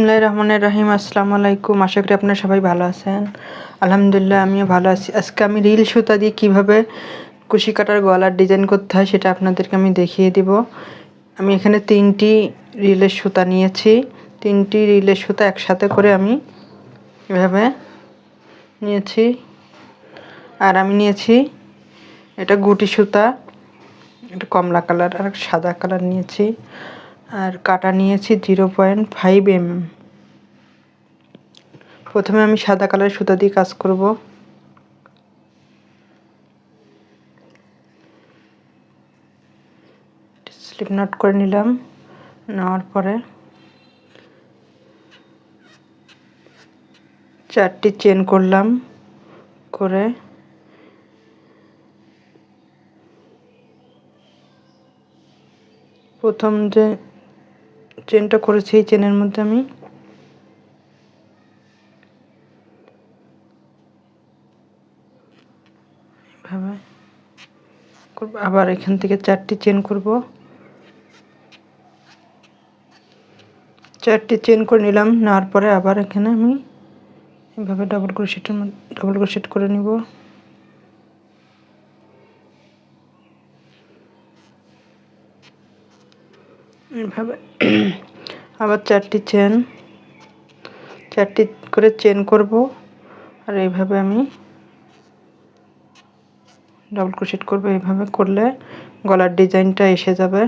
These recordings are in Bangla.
বিসমিল্লাহির রহমানির রহিম। আসসালামু আলাইকুম। আশা করি আপনারা সবাই ভালো আছেন। আলহামদুলিল্লাহ আমিও ভালো আছি। আজকে আমি রিল সুতা দিয়ে কীভাবে কুশি কাটার গলার ডিজাইন করতে হয় সেটা আপনাদেরকে আমি দেখিয়ে দিব। আমি এখানে 3টি রিলের সুতা নিয়েছি। 3টি রিলের সুতা একসাথে করে আমি এভাবে নিয়েছি। আর আমি নিয়েছি এটা গুটি সুতা, এটা কমলা কালার আর সাদা কালার নিয়েছি। আর কাটা নিয়েছি 0.5 mm। প্রথমে আমি সাদা কালারের সুতা দিয়ে কাজ করব। স্লিপ নট করে নিলাম। নেওয়ার পরে 4টি চেন করলাম। করে প্রথম যে চেনটা করেছি এই চেনের মধ্যে আমি এভাবে করব। আবার এখান থেকে 4টি চেন করব। 4টি চেন করে নিলাম। নেওয়ার পরে আবার এখানে আমি এভাবে ডাবল ক্রোশেট করে নিব। এভাবে আবার 4টি করে চেন করব। আর এইভাবে আমি ডাবল ক্রোশেট করব। এইভাবে করলে গলার ডিজাইনটা এসে যাবে।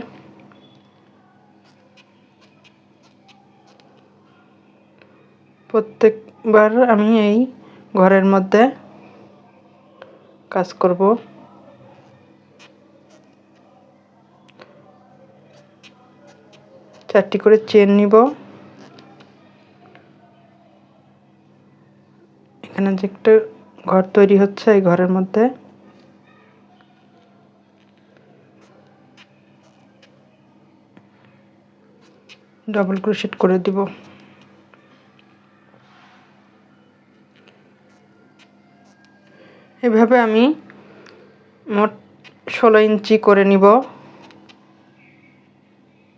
প্রত্যেকবার আমি এই ঘরের মধ্যে কাজ করব। চারটি করে চেন নিব। এখানে যে একটা ঘর তৈরি হচ্ছে, এই ঘরের মধ্যে ডাবল ক্রোশেট করে দিব। এভাবে আমি মোট 16 ইঞ্চি করে নিব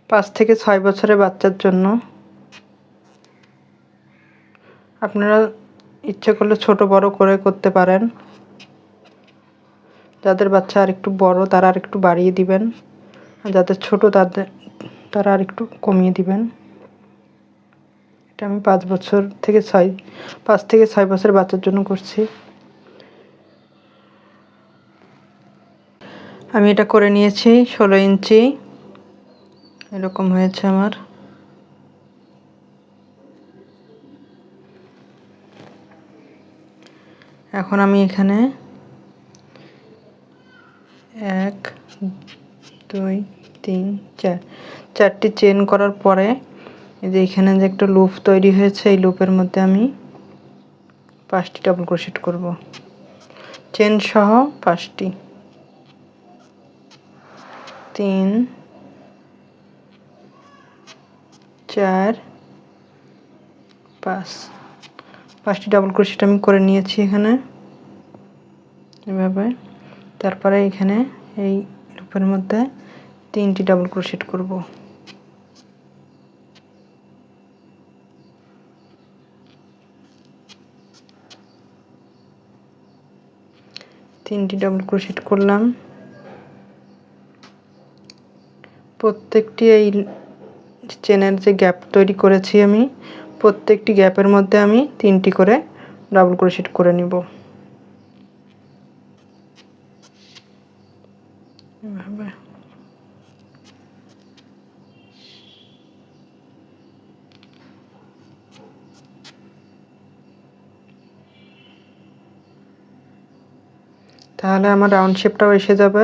5 থেকে 6 বছরের বাচ্চার জন্য। আপনারা ইচ্ছে করলে ছোট বড় করে করতে পারেন। যাদের বাচ্চা আর একটু বড় তারা আর একটু বাড়িয়ে দিবেন, আর যাদের ছোট তারা আর একটু কমিয়ে দিবেন। এটা আমি 5 থেকে 6 বছরের বাচ্চার জন্য করছি। আমি এটা করে নিয়েছি 16 ইঞ্চি। এরকম হয়েছে আমার। এখন আমি এখানে 1 2 3 4 4টি চেন করার পরে এই যে এখানে যে একটা লুপ তৈরি হয়েছে, এই লুপের মধ্যে আমি 5টি ডাবল ক্রোশেট করব। চেন সহ 5টি, 3 4 5টি ডাবল ক্রোশেট আমি করে নিয়েছি এখানে এভাবে। তারপরে এখানে এই লুপের মধ্যে 3টি ডাবল ক্রোশেট করব। তিনটি ডাবল ক্রোশেট করলাম। প্রত্যেকটি এই চেনের যে গ্যাপ তৈরি করেছি আমি, প্রত্যেকটি গ্যাপের মধ্যে আমি 3টি করে ডাবল ক্রোশেট করে নিব। এভাবে তাহলে আমার রাউন্ড শেপটাও এসে যাবে।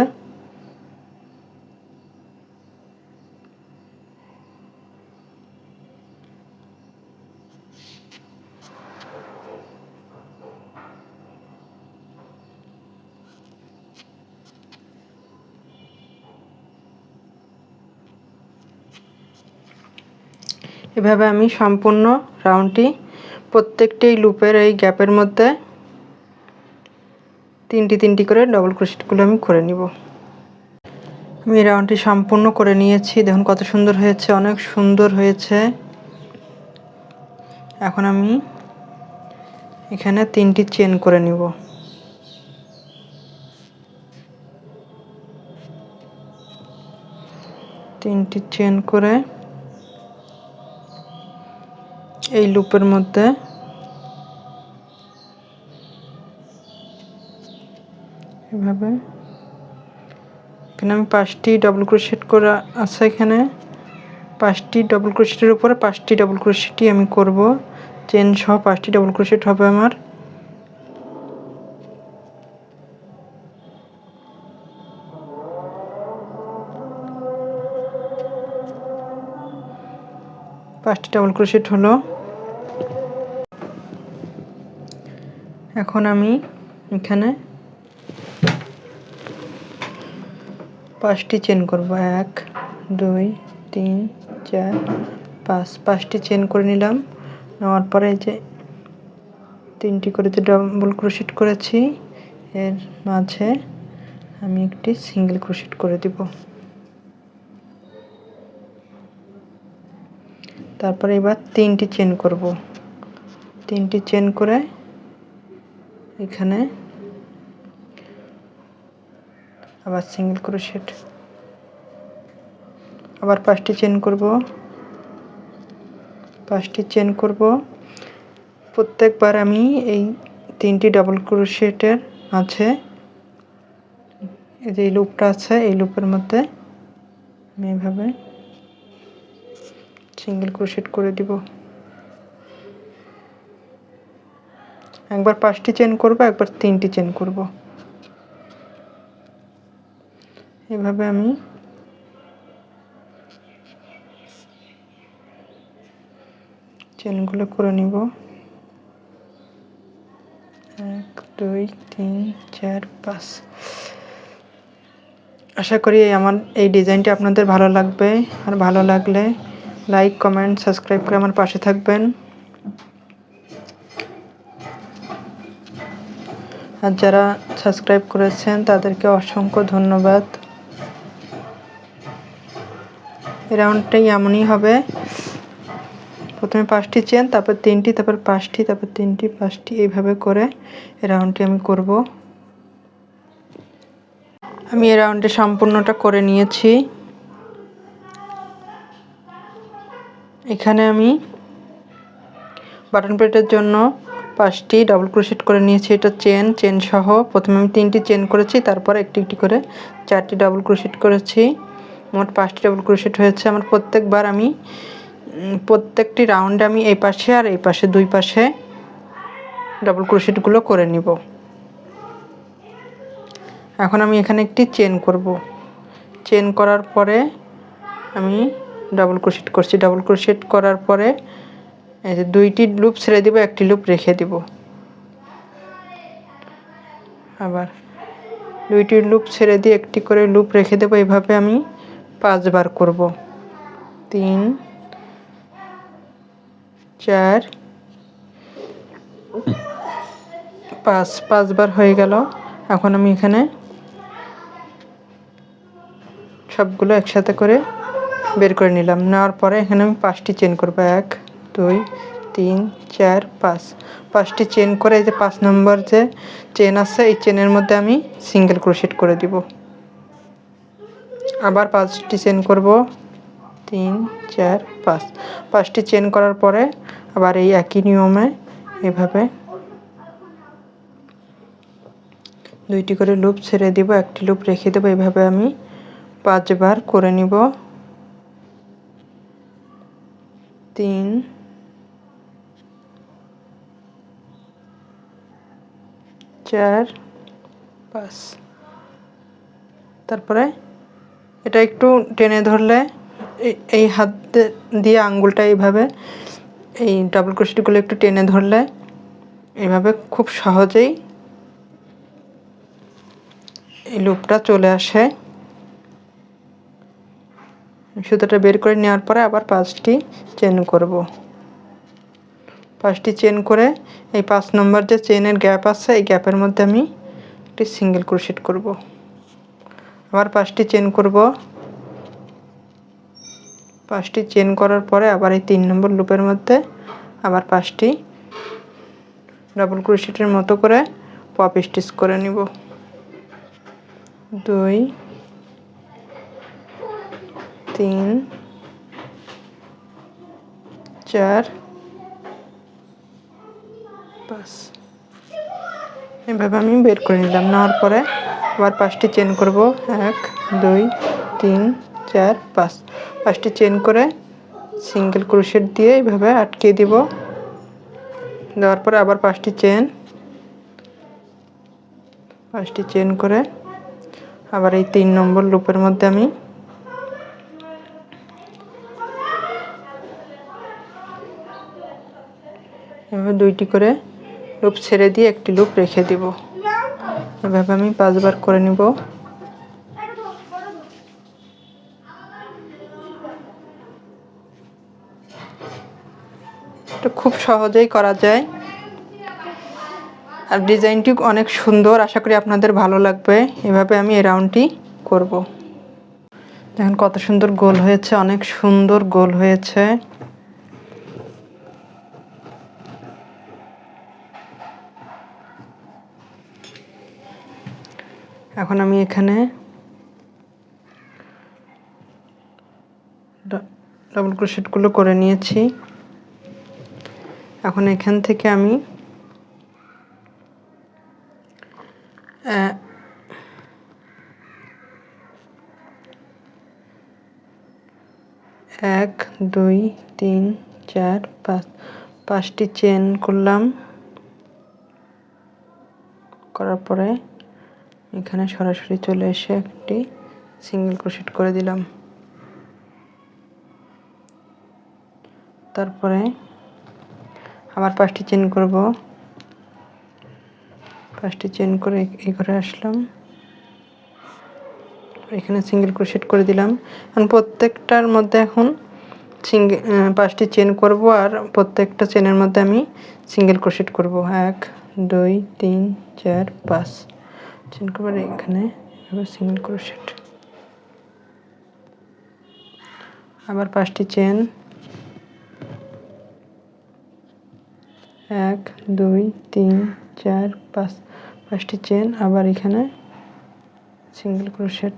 এভাবে আমি সম্পূর্ণ রাউন্ডটি প্রত্যেকটি লুপের এই গ্যাপের মধ্যে 3টি করে ডাবল ক্রোশেটগুলো আমি করে নিব। আমি রাউন্ডটি সম্পূর্ণ করে নিয়েছি। দেখুন কত সুন্দর হয়েছে, অনেক সুন্দর হয়েছে। এখন আমি এখানে 3টি চেন করে নিব। তিনটি চেন করে এই লুপের মধ্যে এভাবে এখানে আমি 5টি ডাবল ক্রোশেট করা আছে। এখানে 5টি ডাবল ক্রোশেটের উপরে 5টি ডাবল ক্রোশেটই আমি করব। চেন সহ 5টি ডাবল ক্রোশেট হবে আমার। পাঁচটি ডাবল ক্রোশেট হলো। এখন আমি এখানে 5টি চেন করব। 1 2 3 4 5 5টি চেন করে নিলাম। নেওয়ার পরে যে 3টি করে যে ডাবল ক্রোশেট করেছি এর মাঝে আমি একটি সিঙ্গেল ক্রোশেট করে দিব। তারপরে এবার 3টি চেন করব। 3টি চেন করে এখানে আবার সিঙ্গেল ক্রোশেট, আবার 5টি চেন করব। 5টি চেন করব। প্রত্যেকবার আমি এই 3টি ডাবল ক্রোশেটের মাঝে এই যে লুপটা আছে এই লুপের মধ্যে আমি এইভাবে সিঙ্গেল ক্রোশেট করে দিব। একবার 5টি চেন করব, একবার 3টি চেন করব। এভাবে আমি চেনগুলো করে নিব। 1 2 3 4 5। আশা করি আমার এই ডিজাইনটি আপনাদের ভালো লাগবে। আর ভালো লাগলে লাইক কমেন্ট সাবস্ক্রাইব করে আমার পাশে থাকবেন। আর যারা সাবস্ক্রাইব করেছেন তাদেরকে অসংখ্য ধন্যবাদ। এই রাউন্ডটাই এমনই হবে। প্রথমে 5টি চেন, তারপর 3টি, তারপর 5টি, তারপর 3টি, 5টি, এইভাবে করে এই রাউন্ডটি আমি করব। আমি এই রাউন্ডে সম্পূর্ণটা করে নিয়েছি। এখানে আমি বাটন প্লেটের জন্য 5টি ডাবল ক্রোশেট করে নিয়েছি। এটা চেন সহ প্রথমে আমি 3টি চেন করেছি, তারপর একটি একটি করে 4টি ডাবল ক্রোশেট করেছি। মোট 5টি ডাবল ক্রোশেট হয়েছে আমার। প্রত্যেকবার আমি প্রত্যেকটি রাউন্ডে আমি এই পাশে আর এই পাশে দুই পাশে ডাবল ক্রোশেটগুলো করে নিব। এখন আমি এখানে একটি চেন করব। চেন করার পরে আমি ডাবল ক্রোশেট করছি। ডাবল ক্রোশেট করার পরে এই যে 2টি লুপ ছেড়ে দিব, একটি লুপ রেখে দিব। আবার 2টি লুপ ছেড়ে দিয়ে একটি করে লুপ রেখে দেব। এইভাবে আমি 5 বার করব। 3 4 5 বার হয়ে গেল। এখন আমি এখানে সবগুলো একসাথে করে বের করে নিলাম। নেওয়ার পরে এখানে আমি 5টি চেন করব। 1 2 3 4 5। 5টি চেন করে এই যে 5 নম্বর যে চেন আছে এই চেনের মধ্যে আমি সিঙ্গেল ক্রোশেট করে দিব। আবার 5টি চেন করব। 3 4 5। 5টি চেন করার পরে আবার এই একই নিয়মে এভাবে 2টি করে লুপ ছেড়ে দিব, একটি লুপ রেখে দেব। এইভাবে আমি 5 বার করে নিব। 3 4 5। তারপরে এটা একটু টেনে ধরলে এই হাত দিয়ে আঙ্গুলটা এইভাবে এই ডাবল ক্রোশেটগুলো একটু টেনে ধরলে এইভাবে খুব সহজেই এই লুপটা চলে আসে। সুতোটা বের করে নেওয়ার পরে আবার 5টি চেন করব। 5টি চেন করে এই 5 নম্বর যে চেনের গ্যাপ আছে এই গ্যাপের মধ্যে আমি একটি সিঙ্গেল ক্রোশেট করব। আবার 5টি চেন করব। 5টি চেন করার পরে আবার এই 3 নম্বর লুপের মধ্যে আবার 5টি ডাবল ক্রোশেটের মতো করে পপ স্টিচ করে নিব। 2 3 4 5 এভাবে আমি বের করে নিলাম। নেওয়ার পরে আবার 5টি চেন করব। 1 2 3 4 5 5টি চেন করে সিঙ্গেল ক্রোশেট দিয়ে এইভাবে আটকে দিব। দেওয়ার পরে আবার 5টি চেন করে আবার এই 3 নম্বর লুপের মধ্যে আমি এভাবে 2টি করে লুপ ছেড়ে দিয়ে একটি লুপ রেখে দিব। এভাবে আমি 5 বার করে নিব। এটা খুব সহজেই করা যায় আর ডিজাইনটি অনেক সুন্দর। আশা করি আপনাদের ভালো লাগবে। এভাবে আমি এই রাউন্ডটি করব। দেখেন কত সুন্দর গোল হয়েছে, অনেক সুন্দর গোল হয়েছে। এখন আমি এখানে ডাবল ক্রোশেটগুলো করে নিয়েছি। এখন এখান থেকে আমি 1 2 3 4 5 5টি চেন করলাম। করার পরে এখানে সরাসরি চলে এসে একটি সিঙ্গেল ক্রোশেট করে দিলাম। তারপরে আবার 5টি চেন করব। 5টি চেন করে এই ঘরে আসলাম, এখানে সিঙ্গেল ক্রোশেট করে দিলাম। এখন প্রত্যেকটার মধ্যে এখন 5টি চেন করব আর প্রত্যেকটা চেনের মধ্যে আমি সিঙ্গেল ক্রোশেট করব। 1 2 3 4 5 চেন করব। এখানে সিঙ্গেল ক্রোশেট, আবার 5টি চেন। 1 2 3 4 5 5টি চেন, আবার এখানে সিঙ্গেল ক্রোশেট।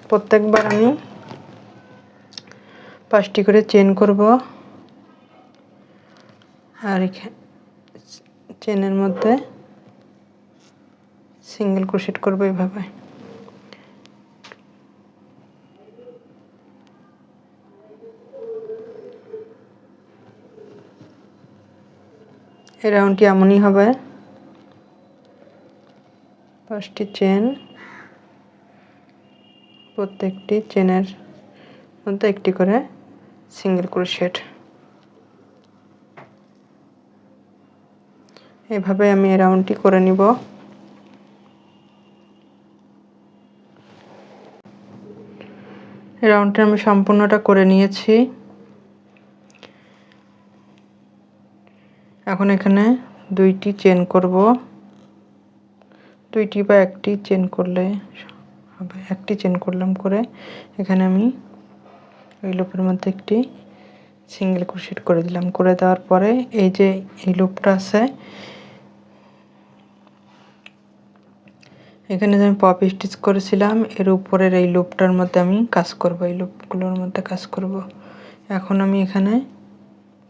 প্রত্যেকবার আমি 5টি করে চেন করব আর এখানে চেনের মধ্যে সিঙ্গেল ক্রোশেট করব এইভাবে। এই রাউন্ডটি এমনই হবে। 5টি চেন, প্রত্যেকটি চেনের মধ্যে একটি করে সিঙ্গেল ক্রোশেট। এভাবে আমি এই রাউন্ডটি করে নিব। এই রাউন্ডটা আমি সম্পূর্ণটা করে নিয়েছি। এখন এখানে 2টি চেন করব। 2টি বা 1টি চেন করলে হবে। 1টি চেন করলাম, করে এখানে আমি এই লুপের মধ্যে একটি সিঙ্গেল ক্রোশেট করে দিলাম। করে দেওয়ার পরে এই যে এই লুপটা আছে, এখানে যে আমি পপ স্টিচ করেছিলাম এর উপরের এই লুপটার মধ্যে আমি কাজ করব, এই লুপগুলোর মধ্যে কাজ করব। এখন আমি এখানে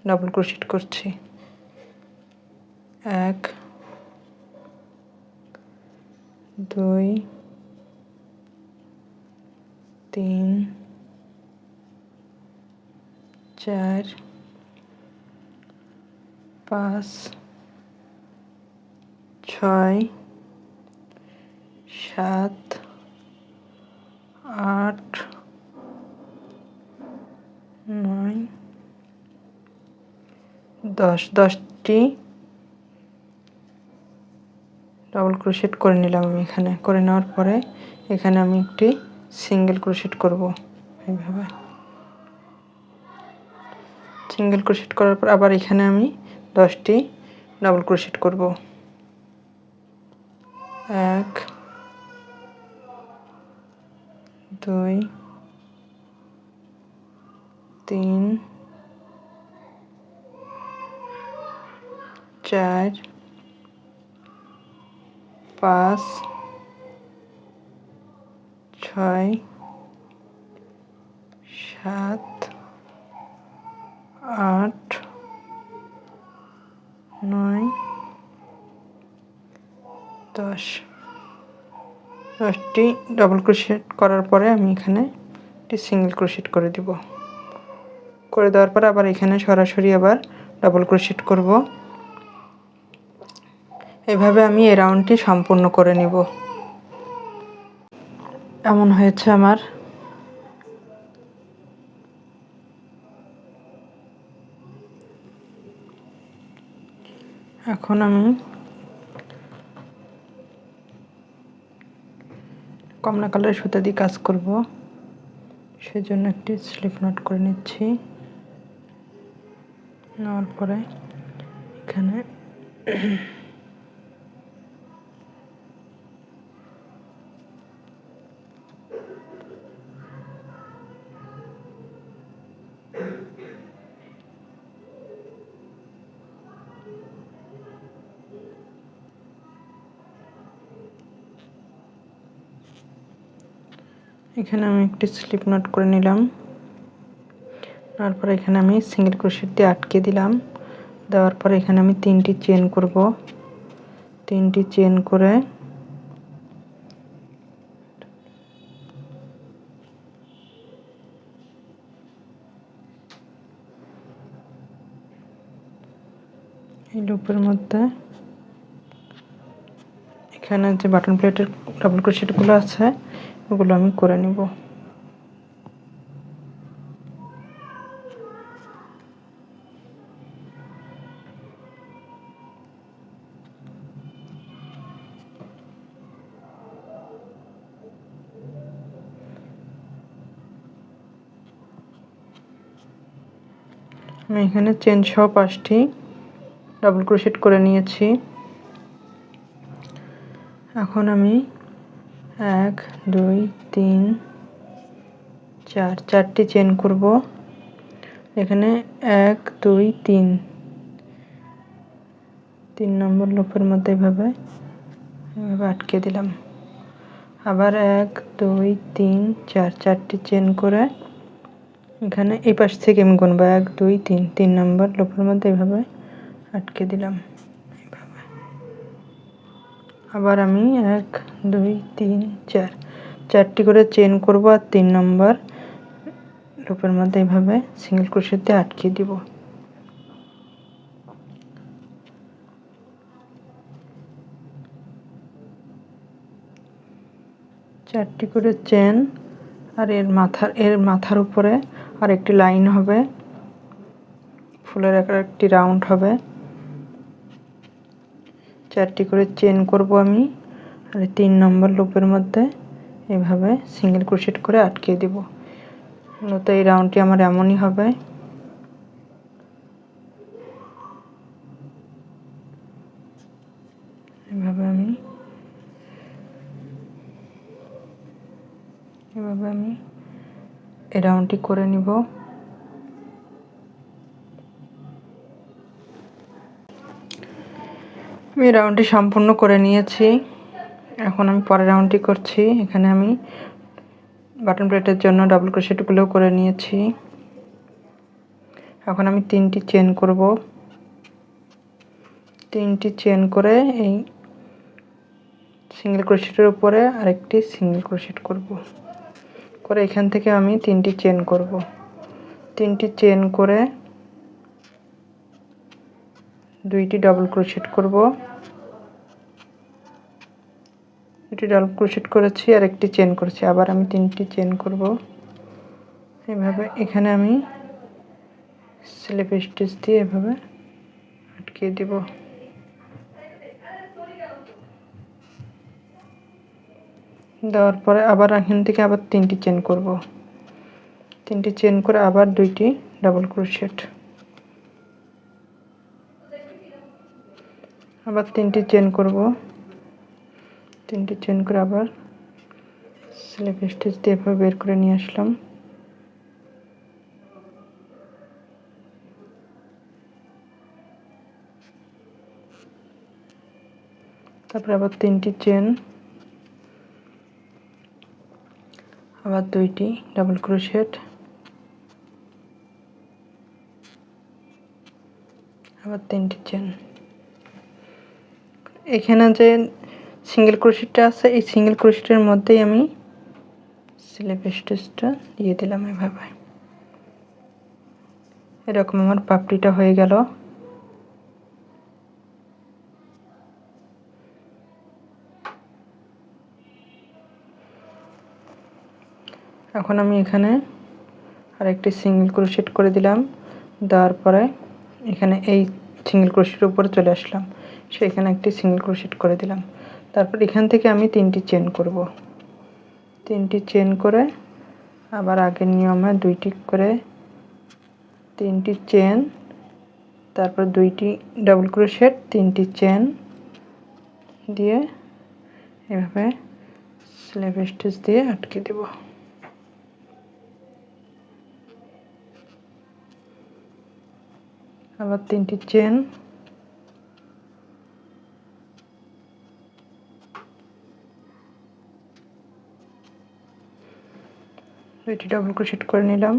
ডাবল ক্রোশেট করছি। 1 2 3 4 5 6 7 8 9 10 10টি ডাবল ক্রোশেট করে নিলাম আমি। এখানে করে নেওয়ার পরে এখানে আমি একটি সিঙ্গেল ক্রোশেট করব। এইভাবে সিঙ্গেল ক্রোশেট করার পর আবার এখানে আমি 10টি ডাবল ক্রোশেট করব। 1 2 3 4 5 6 7 8 9 10 10টি ডাবল ক্রোশেট করার পরে আমি এখানে একটি সিঙ্গেল ক্রোশেট করে দেব। করে দেওয়ার পর আবার এখানে সরাসরি আবার ডাবল ক্রোশেট করব। এভাবে আমি এই রাউন্ডটি সম্পূর্ণ করে নিব। এমন হয়েছে আমার। এখন আমি কমলা কালারের সুতা দিয়ে কাজ করব, সেজন্য একটি স্লিপ নট করে নিচ্ছি। নেওয়ার পরে এখানে আমি একটি স্লিপ নট করে নিলাম। তারপর এখানে আমি সিঙ্গেল ক্রোশেট দিয়ে আটকে দিলাম। দেওয়ার পর এখানে আমি 3টি চেন করব। 3টি চেন করে এই লুপের মধ্যে এখানে যে বাটন প্লেটের ডাবল ক্রোশেটগুলো আছে ওগুলো আমি করে নিব। আমি এখানে চেন সহ 5টি ডাবল ক্রোশেট করে নিয়েছি। এখন আমি 1 2 3 4 4টি চেন করব। এখানে 1 2 3 নম্বর লুপের মধ্যে এভাবে আটকে দিলাম। আবার 1 2 3 4 4টি চেন করে এখানে এই পাশ থেকে আমি গুনব 1 2 3 নম্বর লুপের মধ্যে এভাবে আটকে দিলাম। আবার আমি 1 2 3 4 4টি করে চেন করব আর 3 নম্বর লুপের মধ্যে এভাবে সিঙ্গেল ক্রোশেট দিয়ে আটকে দিব। চারটি করে চেন আর এর মাথার উপরে আর একটি লাইন হবে, ফুলের একটি রাউন্ড হবে। 4টি করে চেন করব আমি আর 3 নম্বর লুপের মধ্যে এভাবে সিঙ্গেল ক্রোশেট করে আটকে দিব। মূলত এই রাউন্ডটি আমার এমনই হবে। এভাবে আমি এই রাউন্ডটি করে নিব। আমি রাউন্ডটি সম্পূর্ণ করে নিয়েছি। এখন আমি পরের রাউন্ডটি করছি। এখানে আমি বাটন প্লেটের জন্য ডাবল ক্রোশেটগুলো করে নিয়েছি। এখন আমি 3টি চেন করব। 3টি চেন করে এই সিঙ্গেল ক্রোশেটের উপরে আরেকটি সিঙ্গেল ক্রোশেট করব। করে এখান থেকে আমি 3টি চেন করব। 3টি চেন করে 2টি ডাবল ক্রোশেট করব। 2টি ডাবল ক্রোশেট করেছি আর একটি চেন করেছি। আবার আমি 3টি চেন করব। এভাবে এখানে আমি স্লিপ স্টিচ দিয়ে এভাবে আটকে দেব। দেওয়ার পরে আবার এখান থেকে আবার 3টি চেন করব। 3টি চেন করে আবার 2টি ডাবল ক্রোশেট, আবার 3টি চেন করব। 3টি চেন করে আবার স্লিপ স্টিচ দিয়ে এভাবে বের করে নিয়ে আসলাম। তারপরে আবার 3টি চেন, আবার 2টি ডাবল ক্রোশেট, আবার 3টি চেন। এখানে যে সিঙ্গেল ক্রোশেটটা আছে এই সিঙ্গেল ক্রোশেটের মধ্যেই আমি স্লিপ স্টিচটা দিয়ে দিলাম এভাবে। এরকম আমার পাপড়িটা হয়ে গেল। এখন আমি এখানে আরেকটি সিঙ্গেল ক্রোশেট করে দিলাম, দেওয়ার পরে এখানে এই সিঙ্গেল ক্রোশেটের উপরে চলে আসলাম, সেখানে একটি সিঙ্গেল ক্রোশেট করে দিলাম। তারপর এখান থেকে আমি 3টি চেন করব। 3টি চেন করে আবার আগের নিয়মে 2টি করে 3টি চেন, তারপর 2টি ডাবল ক্রোশেট, 3টি চেন দিয়ে এভাবে স্লিপ স্টিচ দিয়ে আটকে দেব। আবার 3টি চেন, 2টি ডাবল ক্রোশেট করে নিলাম।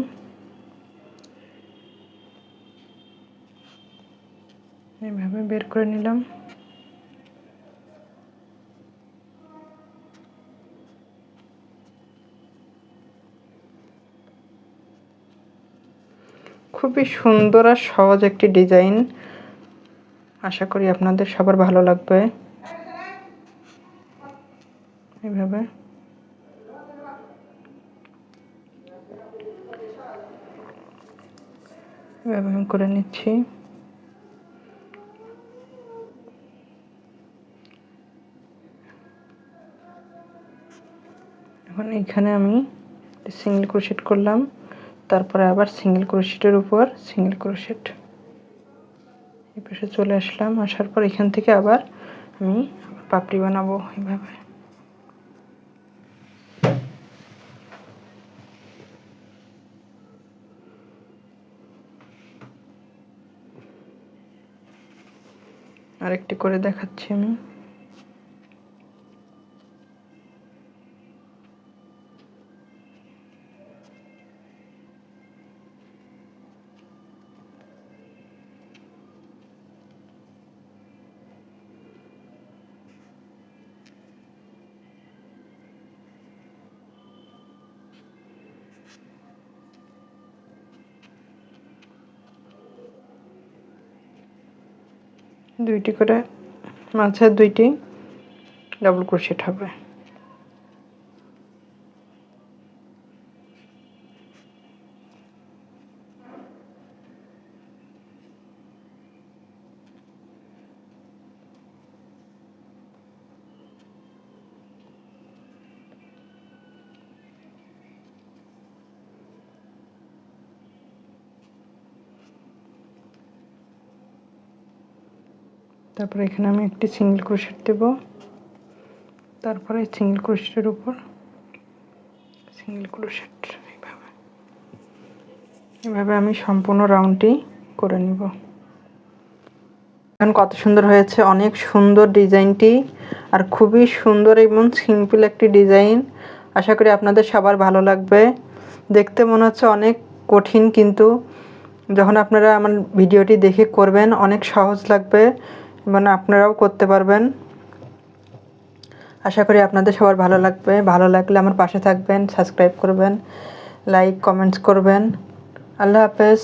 এইভাবে বের করে নিলাম। খুবই সুন্দর আর সহজ একটি ডিজাইন, আশা করি আপনাদের সবার ভালো লাগবে। এইভাবে আমি করে নিচ্ছি। এখন এখানে আমি সিঙ্গেল ক্রোশেট করলাম, তারপরে আবার সিঙ্গেল ক্রোশেটের উপর সিঙ্গেল ক্রোশেট, এই পাশে চলে আসলাম। আসার পর এখান থেকে আবার আমি পাপড়ি বানাবো এইভাবে। আরেকটি করে দেখাচ্ছি আমি। দুইটি করে মাঝে 2টি ডাবল ক্রোশেট হবে। তারপরে এখানে আমি একটি সিঙ্গেল ক্রোশেট দেব, তারপরে সিঙ্গেল ক্রোশেটের উপর সিঙ্গেল ক্রোশেট, এভাবে আমি সম্পূর্ণ রাউন্ডটি করে নিব। এখন কত সুন্দর হয়েছে, অনেক সুন্দর ডিজাইনটি, আর খুবই সুন্দর এবং সিম্পল একটি ডিজাইন। আশা করি আপনাদের সবার ভালো লাগবে। দেখতে মনে হচ্ছে অনেক কঠিন, কিন্তু যখন আপনারা আমার ভিডিওটি দেখে করবেন অনেক সহজ লাগবে এবং আপনারাও করতে পারবেন। আশা করি আপনাদের সবার ভালো লাগবে। ভালো লাগলে আমার পাশে থাকবেন, সাবস্ক্রাইব করবেন, লাইক কমেন্টস করবেন। আল্লাহ হাফেজ।